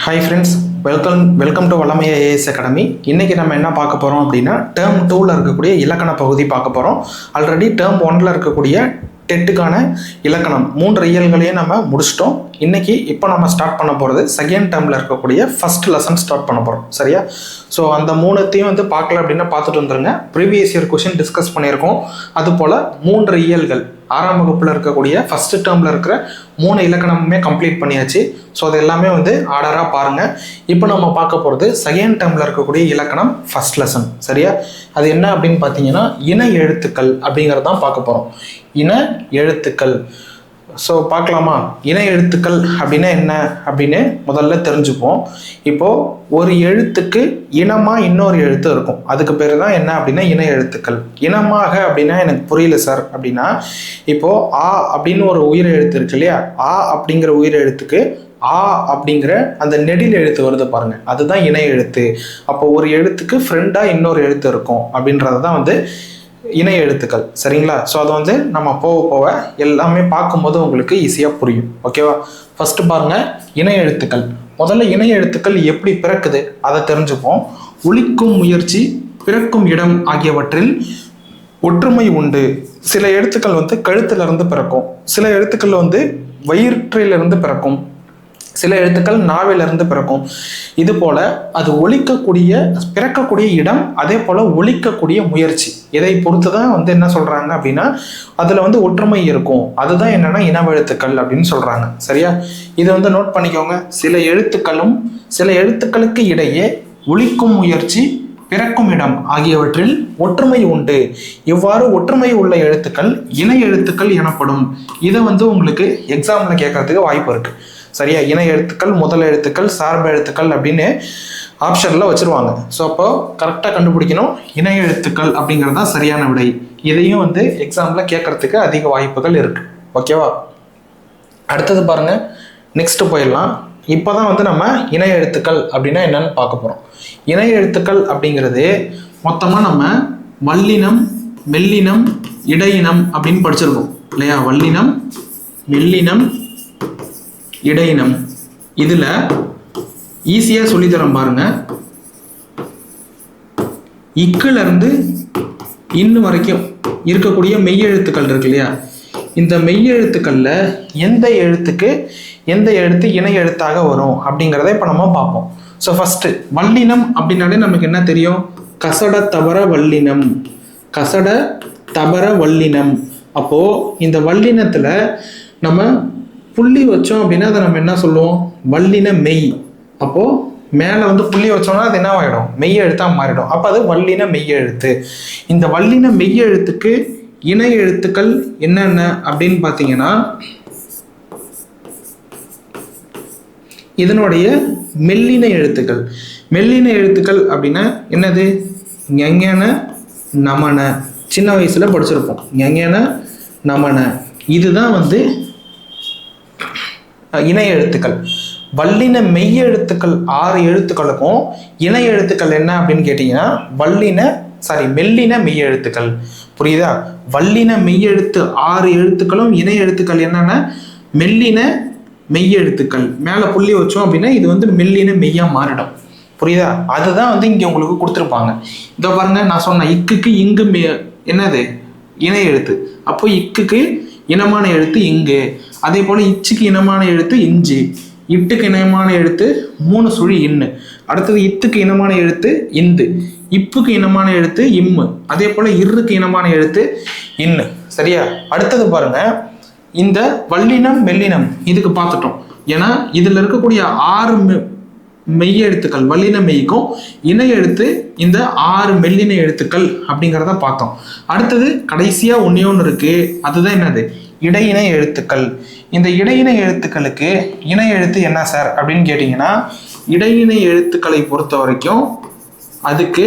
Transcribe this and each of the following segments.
Hi friends, welcome to வல்லமை IAS academy. இன்றைக்கி நம்ம என்ன பார்க்க போகிறோம் அப்படின்னா, டேர்ம் 2ல் இருக்கக்கூடிய இலக்கண பகுதி பார்க்க போகிறோம். ஆல்ரெடி டேர்ம் 1ல் இருக்கக்கூடிய டெட்டுக்கான இலக்கணம் 3 இயல்களையும் நம்ம முடிச்சிட்டோம். இப்போ நம்ம ஸ்டார்ட் பண்ண போகிறது செகண்ட் டேர்மில் இருக்கக்கூடிய ஃபர்ஸ்ட் லெசன் ஸ்டார்ட் பண்ண போகிறோம். சரியா? ஸோ அந்த 3த்தையும் பார்க்கல அப்படின்னா பார்த்துட்டு வந்துருங்க. ப்ரீவியஸ் இயர் கொஷின் டிஸ்கஸ் பண்ணியிருக்கோம். அதுபோல் 3 இயல்கள் 6ஆம் வகுப்பில் இருக்கக்கூடிய ஃபர்ஸ்ட் டேர்மில் இருக்கிற 3 இலக்கணமுமே கம்ப்ளீட் பண்ணியாச்சு. ஸோ அது எல்லாமே ஆர்டராக பாருங்கள். இப்போ நம்ம பார்க்க போகிறது செகண்ட் டேர்மில் இருக்கக்கூடிய இலக்கணம் ஃபர்ஸ்ட் லெசன். சரியா? அது என்ன அப்படின்னு பார்த்தீங்கன்னா, இன எழுத்துக்கள் அப்படிங்கிறது தான் பார்க்க போகிறோம். இன எழுத்துக்கள். ஸோ பார்க்கலாமா? இன எழுத்துக்கள் அப்படின்னா என்ன அப்படின்னு முதல்ல தெரிஞ்சுப்போம். இப்போது ஒரு எழுத்துக்கு இனமாக இன்னொரு எழுத்து இருக்கும். அதுக்கு பேர் தான் என்ன அப்படின்னா இன எழுத்துக்கள். இனமாக அப்படின்னா எனக்கு புரியல சார் அப்படின்னா, இப்போது ஆ அப்படின்னு ஒரு உயிர் எழுத்து இருக்கு இல்லையா? ஆ அப்படிங்கிற உயிர் எழுத்துக்கு ஆ அப்படிங்கிற அந்த நெடில் எழுத்து வருது பாருங்க, அதுதான் இணை எழுத்து. அப்போ ஒரு எழுத்துக்கு ஃப்ரெண்டாக இன்னொரு எழுத்து இருக்கும் அப்படின்றது தான் இணை எழுத்துக்கள். சரிங்களா? ஸோ அதை நம்ம போக போக எல்லாமே பார்க்கும்போது உங்களுக்கு ஈஸியாக புரியும். ஓகேவா? ஃபர்ஸ்ட் பாருங்க, இணை எழுத்துக்கள். முதல்ல இணை எழுத்துக்கள் எப்படி பிறக்குது அதை தெரிஞ்சுப்போம். ஒலிக்கும் முயற்சி, பிறக்கும் இடம் ஆகியவற்றில் ஒற்றுமை உண்டு. சில எழுத்துக்கள் கழுத்திலிருந்து பிறக்கும், சில எழுத்துக்கள் வயிற்றிலிருந்து பிறக்கும், சில எழுத்துக்கள் நாவிலிருந்து பிறக்கும். இது போல அது பிறக்கக்கூடிய இடம், அதே போல ஒலிக்கக்கூடிய முயற்சி, இதை பொறுத்து தான் என்ன சொல்றாங்க அப்படின்னா அதுல ஒற்றுமை இருக்கும். அதுதான் என்னன்னா இனவெழுத்துக்கள் அப்படின்னு சொல்றாங்க. சரியா? இது நோட் பண்ணிக்கோங்க. சில எழுத்துக்களும் சில எழுத்துக்களுக்கு இடையே ஒலிக்கும் முயற்சி, பிறக்கும் இடம் ஆகியவற்றில் ஒற்றுமை உண்டு. இவ்வாறு ஒற்றுமை உள்ள எழுத்துக்கள் இணை எழுத்துக்கள் எனப்படும். இதை உங்களுக்கு எக்ஸாம்ல கேட்கறதுக்கு வாய்ப்பு இருக்கு. சரியா? இணை எழுத்துக்கள், முதல் எழுத்துக்கள், சார்பு எழுத்துக்கள் அப்படின்னு ஆப்ஷன்ல வச்சிருவாங்க. ஸோ அப்போ கரெக்டாக கண்டுபிடிக்கணும். இணை எழுத்துக்கள் அப்படிங்கிறது தான் சரியான விடை. இதையும் எக்ஸாம்ல கேட்கறதுக்கு அதிக வாய்ப்புகள் இருக்கு. ஓகேவா? அடுத்தது பாருங்க, நெக்ஸ்ட் போயிடலாம். இப்போதான் நம்ம இணை எழுத்துக்கள் அப்படின்னா என்னன்னு பார்க்க போறோம். இணை எழுத்துக்கள் அப்படிங்கிறது மொத்தமா நம்ம வல்லினம், மெல்லினம், இடையினம் அப்படின்னு படிச்சிருக்கோம் இல்லையா? வல்லினம், மெல்லினம், இடையினம். இதுல ஈஸியா சொல்லித்தரம் பாருங்க. இக்குல இருந்து இன்னு வரைக்கும் இருக்கக்கூடிய மெய்யெழுத்துக்கள் இருக்கு இல்லையா? இந்த மெய்யெழுத்துக்கள்ல எந்த எழுத்துக்கு எந்த எழுத்து இணை எழுத்தாக வரும் அப்படிங்கிறத இப்ப நம்ம பார்ப்போம். ஸோ ஃபர்ஸ்ட் வல்லினம் அப்படின்னாலே நமக்கு என்ன தெரியும்? கசட தவற வல்லினம், கசட தவற வல்லினம். அப்போ இந்த வல்லினத்துல நம்ம புள்ளி வச்சோம் அப்படின்னா அதை நம்ம என்ன சொல்லுவோம்? வல்லின மெய். அப்போ மேல புள்ளி வச்சோம்னா அது என்ன ஆகிடும்? மெய் எழுத்தா மாறிடும். அப்ப அது வல்லின மெய் எழுத்து. இந்த வல்லின மெய் எழுத்துக்கு இணை எழுத்துக்கள் என்னென்ன அப்படின்னு பார்த்தீங்கன்னா, இதனுடைய மெல்லின எழுத்துக்கள். மெல்லின எழுத்துக்கள் அப்படின்னா என்னது? ஞஞன, நமன. சின்ன வயசுல படிச்சிருப்போம் ஞஞன, நமன. இதுதான் இணை எழுத்துக்கள். வல்லின மெய் எழுத்துக்கள் 6 எழுத்துக்களுக்கும் இணை எழுத்துக்கள் என்ன அப்படின்னு கேட்டீங்கன்னா மெல்லின மெய் எழுத்துக்கள். புரியுதா? வல்லின மெய் எழுத்து 6 எழுத்துக்களும் இணை எழுத்துக்கள் என்னன்னா மெல்லின மெய் எழுத்துக்கள். மேல புள்ளி வச்சோம் அப்படின்னா இது மெல்லின மெய்யா மாறிடும். புரியுதா? அதுதான் இங்க உங்களுக்கு கொடுத்துருப்பாங்க. இதோ பாருங்க, நான் சொன்ன இக்குக்கு இங்கு என்னது? இணை எழுத்து. அப்போ இக்குக்கு இனமான எழுத்து இங்கு. அதே போல இச்சுக்கு இனமான எழுத்து இஞ்சு. இட்டுக்கு இனமான எழுத்து 3 சுழி இன்னு. அடுத்தது இத்துக்கு இனமான எழுத்து இந்து. இப்புக்கு இனமான எழுத்து இம்மு. அதே போல இருக்கு இனமான எழுத்து இன்னு. சரியா? அடுத்தது பாருங்க, இந்த வல்லினம், மெல்லினம் இதுக்கு பார்த்துட்டோம். ஏன்னா இதுல இருக்கக்கூடிய 6 மெய் எழுத்துக்கள் வல்லின மெய்க்கும் இணை எழுத்து இந்த 6 மெல்லின எழுத்துக்கள் அப்படிங்கிறத பார்த்தோம். அடுத்தது கடைசியா ஒன்னே ஒன்று இருக்கு. அதுதான் என்னது? இடையின எழுத்துக்கள். இந்த இடையின எழுத்துக்களுக்கு இணை எழுத்து என்ன சார் அப்படின்னு கேட்டீங்கன்னா, இடையின எழுத்துக்களை பொறுத்த வரைக்கும் அதுக்கு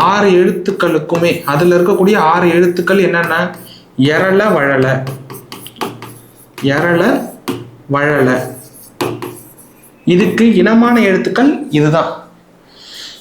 6 எழுத்துக்களுக்குமே அதுல இருக்கக்கூடிய 6 எழுத்துக்கள் என்னென்ன? எரள, வழல, எரள, வழல. இதுக்கு இனமான எழுத்துக்கள் இதுதான்.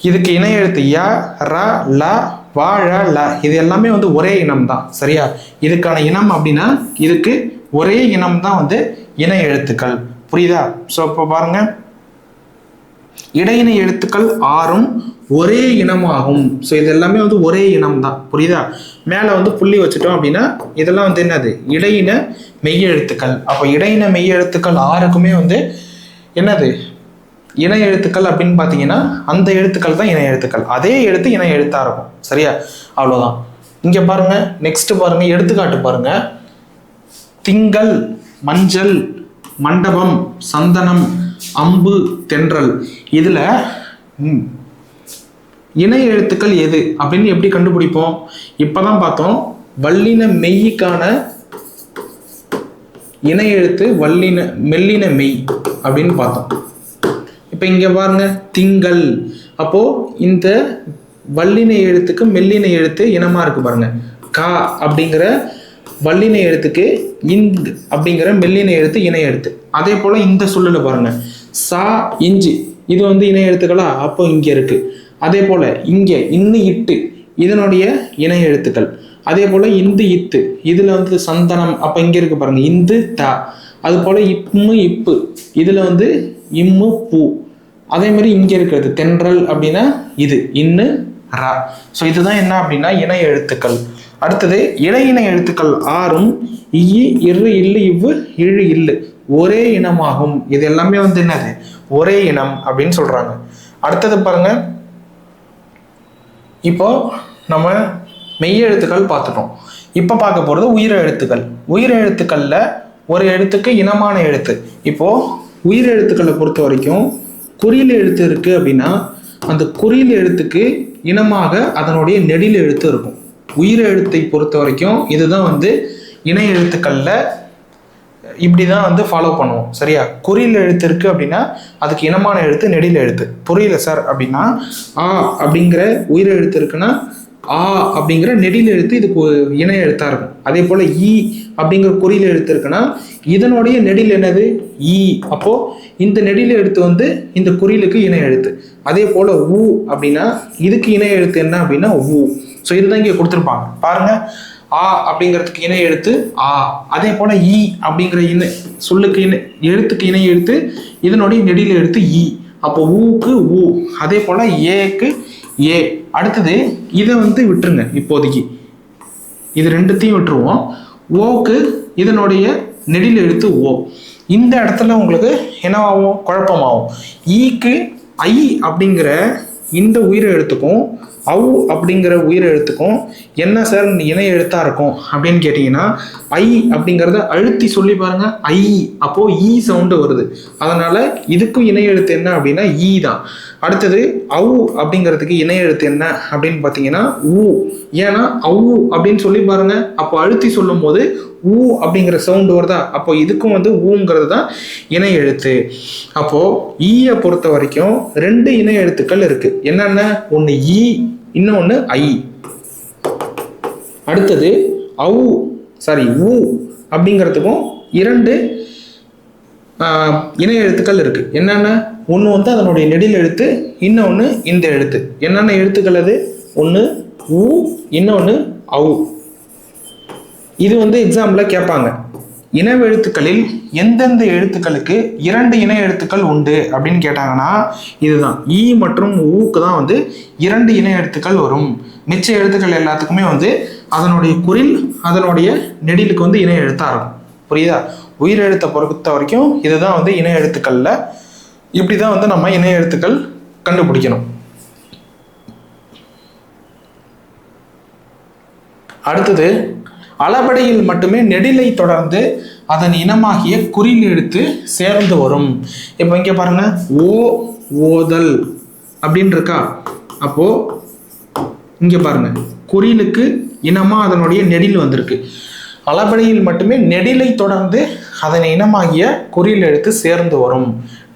இதுக்கு இணை எழுத்து ய, ர, ல, வ, ழ, ல. இது எல்லாமே ஒரே இனம் தான். சரியா? இதுக்கான இனம் அப்படின்னா இதுக்கு ஒரே இனம் தான் இணை எழுத்துக்கள். புரியுதா? ஸோ இப்போ பாருங்க, இடையினை எழுத்துக்கள் 6ம் ஒரே இனமாகும். ஸோ இது எல்லாமே வந்து ஒரே இனம் தான், புரியுதா? மேலே வந்து புள்ளி வச்சுட்டோம் அப்படின்னா இதெல்லாம் வந்து என்னது, இடையின மெய்யெழுத்துக்கள். அப்போ இடையின மெய்யெழுத்துக்கள் 6க்குமே வந்து என்னது, இணை எழுத்துக்கள் அப்படின்னு பார்த்தீங்கன்னா அந்த எழுத்துக்கள் தான் இணை எழுத்துக்கள். அதே எழுத்து இணை எழுத்தாக இருக்கும். சரியா? அவ்வளோதான். இங்கே பாருங்க, நெக்ஸ்ட் பாருங்க, எடுத்துக்காட்டு பாருங்க. திங்கள், மஞ்சள், மண்டபம், சந்தனம், அம்பு, தென்றல். இதில் இணை எழுத்துக்கள் எது அப்படின்னு எப்படி கண்டுபிடிப்போம்? இப்போதான் பார்த்தோம். வல்லின மெய்க்கான இணை எழுத்து வல்லின மெல்லின மெய் அப்படின்னு பார்த்தோம். இப்போ இங்கே பாருங்க, திங்கள். அப்போ இந்த வல்லின எழுத்துக்கு மெல்லின எழுத்து இனமாக இருக்கு பாருங்க. கா அப்படிங்கிற வல்லின எழுத்துக்கு இந்த் அப்படிங்கிற மெல்லின எழுத்து இணை எழுத்து. அதே போல இந்த சொல்லுல பாருங்க, சா இஞ்சி, இது வந்து இணை எழுத்துக்களா? அப்போ இங்கே இருக்கு. அதே போல இங்கே இன்னு இட்டு இதனுடைய இணை எழுத்துக்கள். அதே போல இந்து இத்து இதுல வந்து சந்தனம், அப்ப இங்க இருக்கு பாருங்க, இந்து தா. அது போல இம்மு இப்பு இதுல வந்து இம்மு பூ. அதே மாதிரி இங்க இருக்கிறது தென்றல் அப்படின்னா இது இன்னு ரா. ஸோ இதுதான் என்ன அப்படின்னா இணை எழுத்துக்கள். அடுத்தது இடையினை எழுத்துக்கள் 6ம் இ இரு இல்லு இவ்வு இழு இல்லு ஒரே இனமாகும். இது எல்லாமே வந்து என்னது, ஒரே இனம் அப்படின்னு சொல்றாங்க. அடுத்தது பாருங்க, இப்போ நம்ம மெய்யெழுத்துக்கள் பார்த்துட்டோம். இப்போ பார்க்க போகிறது உயிரெழுத்துக்கள். உயிரெழுத்துக்களில் ஒரு எழுத்துக்கு இனமான எழுத்து. இப்போ உயிரெழுத்துக்களை பொறுத்த வரைக்கும் குறியில் எழுத்து இருக்குது அப்படின்னா அந்த குறியில் எழுத்துக்கு இனமாக அதனுடைய நெடில் எழுத்து இருக்கும். உயிரெழுத்தை பொறுத்த வரைக்கும் இதுதான் வந்து இணை எழுத்துக்களில் இப்படி தான் வந்து ஃபாலோ பண்ணுவோம். சரியா? குறியில் எழுத்து இருக்குது அப்படின்னா அதுக்கு இனமான எழுத்து நெடில் எழுத்து. புரியல சார் அப்படின்னா, ஆ அப்படிங்கிற உயிரெழுத்து இருக்குன்னா ஆ அப்படிங்கிற நெடில் எழுத்து இதுக்கு இணை எழுத்தாக இருக்கும். அதே போல் ஈ அப்படிங்கிற குறியில் எழுத்து இருக்குன்னா இதனுடைய நெடில் என்னது, ஈ. அப்போது இந்த நெடில் எழுத்து வந்து இந்த குறியிலுக்கு இணை எழுத்து. அதே போல் ஊ அப்படின்னா இதுக்கு இணை எழுத்து என்ன அப்படின்னா ஊ. ஸோ இதுதான் இங்கே கொடுத்துருப்பாங்க பாருங்க. ஆ அப்படிங்கிறதுக்கு இணை எழுத்து ஆ. அதே போல ஈ அப்படிங்கிற இணை சொல்லுக்கு இணை எழுத்துக்கு இணை எழுத்து இதனுடைய நெடில் எழுத்து ஈ. அப்போ ஊக்கு ஊ. அதே போல ஏக்கு ஏ. அடுத்தது இதை வந்து விட்டுருங்க இப்போதைக்கு, இது ரெண்டுத்தையும் விட்டுருவோம். ஓக்கு இதனுடைய நெடில் எழுத்து ஓ. இந்த இடத்துல உங்களுக்கு என்னவாகும், குழப்பமாகும். ஈக்கு ஐ அப்படிங்கிற இந்த உயிர் எழுத்துக்கும் அவு அப்படிங்கிற உயிர் எழுத்துக்கும் என்ன சார் இணை எழுத்தா இருக்கும் அப்படின்னு கேட்டீங்கன்னா, ஐ அப்படிங்கிறத அழுத்தி சொல்லி பாருங்க, ஐ. அப்போ ஈ சவுண்டு வருது. அதனால இதுக்கும் இணை எழுத்து என்ன அப்படின்னா ஈ தான். அடுத்தது அவு அப்படிங்கிறதுக்கு இணை எழுத்து என்ன அப்படின்னு பார்த்தீங்கன்னா ஊ. ஏன்னா அவு அப்படின்னு சொல்லி பாருங்க, அப்போ அழுத்தி சொல்லும் போது ஊ அப்படிங்கிற சவுண்டு வருதா, அப்போ இதுக்கும் வந்து ஊங்கிறது தான் இணை எழுத்து. அப்போ ஈயை பொறுத்த வரைக்கும் 2 இணை எழுத்துக்கள் இருக்கு. என்னென்ன, ஒன்று ஈ, இன்னொன்று ஐ. அடுத்தது ஊ அப்படிங்கிறதுக்கும் 2 இணை எழுத்துக்கள் இருக்கு. என்னென்ன, ஒன்று வந்து அதனுடைய நெடில் எழுத்து, இன்னொன்று இந்த எழுத்து. என்னென்ன எழுத்துக்கள் அது, ஒன்று ஊ, இன்னொன்று அவு. இது வந்து எக்ஸாம்பிள் கேட்பாங்க. இனவெழுத்துக்களில் எந்தெந்த எழுத்துக்களுக்கு 2 இணை எழுத்துக்கள் உண்டு அப்படின்னு கேட்டாங்கன்னா இதுதான். ஈ மற்றும் ஊக்கு தான் வந்து 2 இணை எழுத்துக்கள் வரும். மிச்ச எழுத்துக்கள் எல்லாத்துக்குமே வந்து அதனுடைய குறில் அதனுடைய நெடிலுக்கு வந்து இணை எழுத்தா இருக்கும். புரியுதா? உயிர் எழுத்தை பொறுத்த வரைக்கும் இதுதான் வந்து இணை எழுத்துக்கள்ல இப்படிதான் வந்து நம்ம இணை எழுத்துக்கள் கண்டுபிடிக்கணும். அடுத்தது அளபடையில் மட்டுமே நெடிலை தொடர்ந்து அதன் இனமாகிய குறில் எழுத்து சேர்ந்து வரும். இப்போ இங்கே பாருங்க, ஓதல் அப்படின்னு இருக்கா. அப்போ இங்கே பாருங்க, குறிலுக்கு இனமா அதனுடைய நெடில் வந்திருக்கு. அளபடையில் மட்டுமே நெடிலை தொடர்ந்து அதன் இனமாகிய குறில் எழுத்து சேர்ந்து வரும்.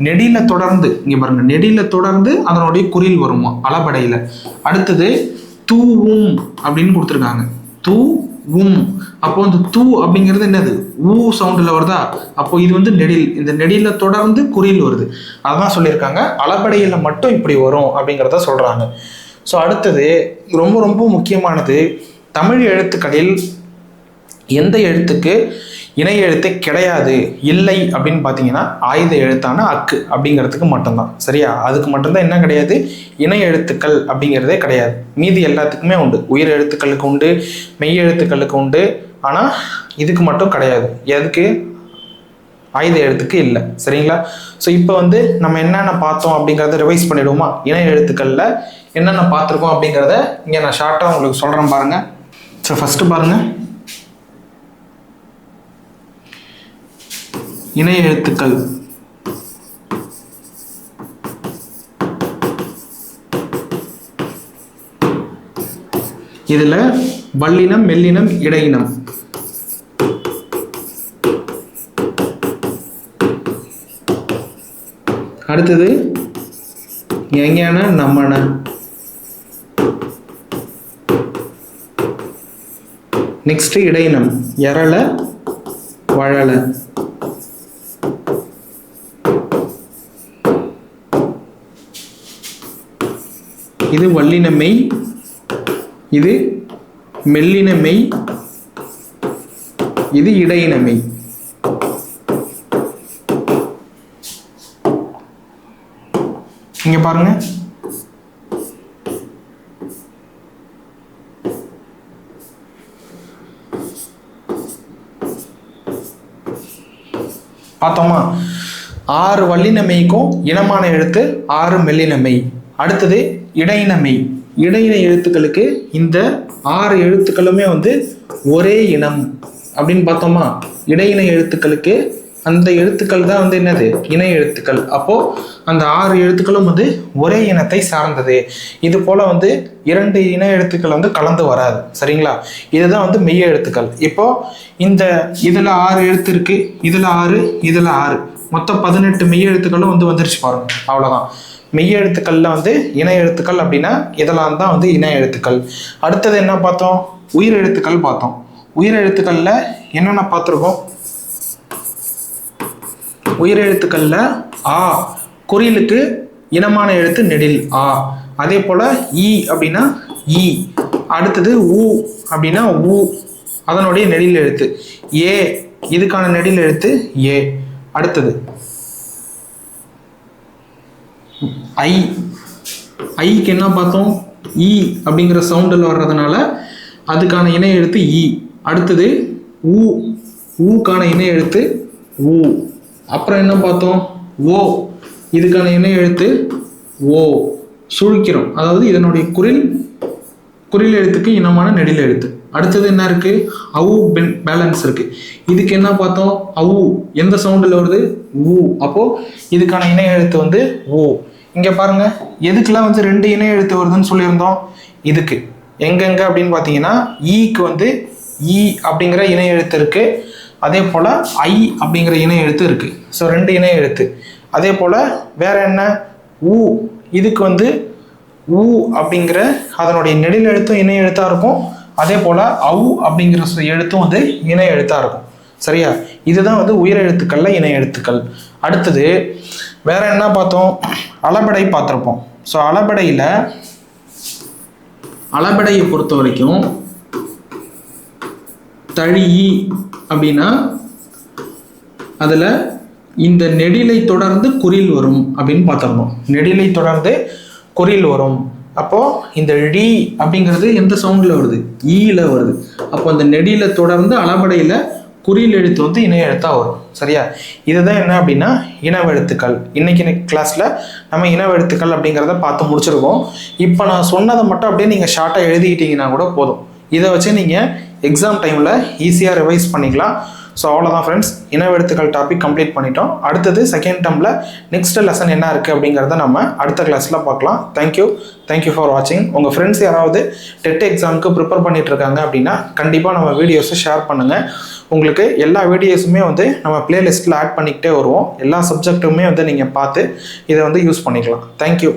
நெடில தொடர்ந்து இங்கே பாருங்க, நெடில தொடர்ந்து அதனுடைய குறில் வருமா அளபடையில். அடுத்தது தூவும் அப்படின்னு கொடுத்துருக்காங்க. தூவும். அப்போ இந்த தூ அப்படிங்கிறது என்னது, ஊ சவுண்டில் வருதா. அப்போ இது வந்து நெடில், இந்த நெடில தொடர்ந்து குறில் வருது. அதான் சொல்லியிருக்காங்க அளபடையில் மட்டும் இப்படி வரும் அப்படிங்கிறத சொல்றாங்க. ஸோ அடுத்தது ரொம்ப ரொம்ப முக்கியமானது, தமிழ் எழுத்துக்களில் எந்த எழுத்துக்கு இணை எழுத்து கிடையாது இல்லை அப்படின்னு பார்த்தீங்கன்னா ஆயுத எழுத்தான அக்கு அப்படிங்கிறதுக்கு மட்டும்தான். சரியா? அதுக்கு மட்டும்தான் என்ன கிடையாது, இணை எழுத்துக்கள் அப்படிங்கிறதே கிடையாது. மீதி எல்லாத்துக்குமே உண்டு. உயிர் எழுத்துக்களுக்கு உண்டு, மெய் எழுத்துக்களுக்கு உண்டு. ஆனால் இதுக்கு மட்டும் கிடையாது. எதுக்கு? ஆயுத எழுத்துக்கு இல்லை. சரிங்களா? ஸோ இப்போ வந்து நம்ம என்னென்ன பார்த்தோம் அப்படிங்கிறத ரிவைஸ் பண்ணிடுவோமா? இணை எழுத்துக்களில் என்னென்ன பார்த்துருக்கோம் அப்படிங்கிறத இங்கே நான் ஷார்ட்டாக உங்களுக்கு சொல்கிறேன் பாருங்கள். ஸோ ஃபஸ்ட்டு பாருங்கள், இணை எழுத்துக்கள். இதில் வல்லினம், மெல்லினம், இடையினம். அடுத்தது எங்கேயான நம்மன. நெக்ஸ்ட் இடையினம், எரள, வழல. இது வல்லின மெய், இது மெல்லின மெய், இது இடையின மெய். இங்க பாருங்க, பார்த்தோமா? 6 வல்லின மெய்க்கும் இனமான எழுத்து, 6 மெல்லின மெய். அடுத்தது இடையின மெய். இடையின எழுத்துக்களுக்கு இந்த 6 எழுத்துக்களுமே வந்து ஒரே இனம் அப்படின்னு பார்த்தோமா? இடையின எழுத்துக்களுக்கு அந்த எழுத்துக்கள் தான் வந்து என்னது, இணை எழுத்துக்கள். அப்போ அந்த 6 எழுத்துக்களும் வந்து ஒரே இனத்தை சார்ந்தது. இது போல வந்து 2 இணை எழுத்துக்கள் வந்து கலந்து வராது. சரிங்களா? இதுதான் வந்து மெய் எழுத்துக்கள். இப்போ இந்த இதுல 6 எழுத்து இருக்கு, இதுல 6, இதுல 6, மொத்தம் 18 மெய் எழுத்துக்களும் வந்து வந்துருச்சு பாருங்க. அவ்வளவுதான். மெய் எழுத்துக்கள்ல வந்து இணை எழுத்துக்கள் அப்படின்னா இதெல்லாம் தான் வந்து இணை எழுத்துக்கள். அடுத்தது என்ன பார்த்தோம்? உயிர் எழுத்துக்கள் பார்த்தோம். உயிர் எழுத்துக்கள்ல என்னென்ன பார்த்துருக்கோம்? உயிர் எழுத்துக்கள்ல ஆ, குறிலுக்கு இனமான எழுத்து நெடில் ஆ. அதே போல ஈ அப்படின்னா ஈ. அடுத்தது ஊ அப்படின்னா ஊ, அதனுடைய நெடில் எழுத்து. ஏ, இதுக்கான நெடில் எழுத்து ஏ. அடுத்தது ஐ. ஐக்கு என்ன பார்த்தோம்? ஈ அப்படிங்கிற சவுண்டில் வர்றதுனால அதுக்கான இணை எழுத்து ஈ. அடுத்தது ஊ, ஊக்கான இணை எழுத்து ஊ. அப்புறம் என்ன பார்த்தோம்? ஓ, இதுக்கான இணை எழுத்து ஓ. சுழிக்கிறோம், அதாவது இதனுடைய குறில் எழுத்துக்கு இனமான நெடில் எழுத்து. அடுத்தது என்ன இருக்கு? அவு பேலன்ஸ் இருக்கு. இதுக்கு என்ன பார்த்தோம்? அவு எந்த சவுண்டில் வருது? ஊ. அப்போ இதுக்கான இணை எழுத்து வந்து ஓ. இங்க பாருங்க, எதுக்கெல்லாம் வந்து 2 இணை எழுத்து வருதுன்னு சொல்லியிருந்தோம்? இதுக்கு எங்கெங்க அப்படின்னு பார்த்தீங்கன்னா, ஈக்கு வந்து ஈ அப்படிங்கிற இணை எழுத்து இருக்கு. அதே போல் ஐ அப்படிங்கிற இணை எழுத்து இருக்குது. ஸோ 2 இணை எழுத்து. அதே போல் வேற என்ன? ஊ, இதுக்கு வந்து ஊ அப்படிங்கிற அதனுடைய நெடில் எழுத்தும் இணை எழுத்தாக இருக்கும். அதே போல் அவு அப்படிங்கிற எழுத்தும் வந்து இணை எழுத்தாக இருக்கும். சரியா? இதுதான் வந்து உயிர் எழுத்துக்கள்ல இணை எழுத்துக்கள். அடுத்தது வேற என்ன பார்த்தோம்? அளபடை பார்த்துருப்போம். ஸோ அளபடையை பொறுத்த வரைக்கும் தழி அப்படின்னா அதில் இந்த நெடிலை தொடர்ந்து குறில் வரும் அப்படின்னு பார்த்துருந்தோம். நெடிலை தொடர்ந்து குறில் வரும். அப்போது இந்த ழி அப்படிங்கிறது எந்த சவுண்டில் வருது? ஈல வருது. அப்போ அந்த நெடில தொடர்ந்து அளபடையில் குறில் எழுத்து வந்து இணை எழுத்தாக வரும். சரியா? இதுதான் என்ன அப்படின்னா இனவெழுத்துக்கள். இன்னைக்கு கிளாஸில் நம்ம இனவெழுத்துக்கள் அப்படிங்கிறத பார்த்து முடிச்சிருக்கோம். இப்போ நான் சொன்னதை மட்டும் அப்படியே நீங்கள் ஷார்ட்டாக எழுதிக்கிட்டீங்கன்னா கூட போதும். இதை வச்சு நீங்கள் எக்ஸாம் டைமில் ஈஸியாக ரிவைஸ் பண்ணிக்கலாம். ஸோ அவ்வளோதான் ஃப்ரெண்ட்ஸ், இனவெழுத்துக்கள் டாபிக் கம்ப்ளீட் பண்ணிட்டோம். அடுத்தது செகண்ட் டேர்மில் நெக்ஸ்ட் லெசன் என்ன இருக்குது அப்படிங்கிறத நம்ம அடுத்த கிளாஸில் பார்க்கலாம். தேங்க்யூ ஃபார் வாட்சிங். உங்கள் ஃப்ரெண்ட்ஸ் யாராவது டெட் எக்ஸாமுக்கு ப்ரிப்பேர் பண்ணிட்டு இருக்காங்க அப்படின்னா கண்டிப்பாக நம்ம வீடியோஸை ஷேர் பண்ணுங்கள். உங்களுக்கு எல்லா வீடியோஸுமே வந்து நம்ம பிளேலிஸ்ட்டில் ஆட் பண்ணிக்கிட்டே வருவோம். எல்லா சப்ஜெக்ட்டுமே வந்து நீங்கள் பார்த்து இதை வந்து யூஸ் பண்ணிக்கலாம். தேங்க்யூ.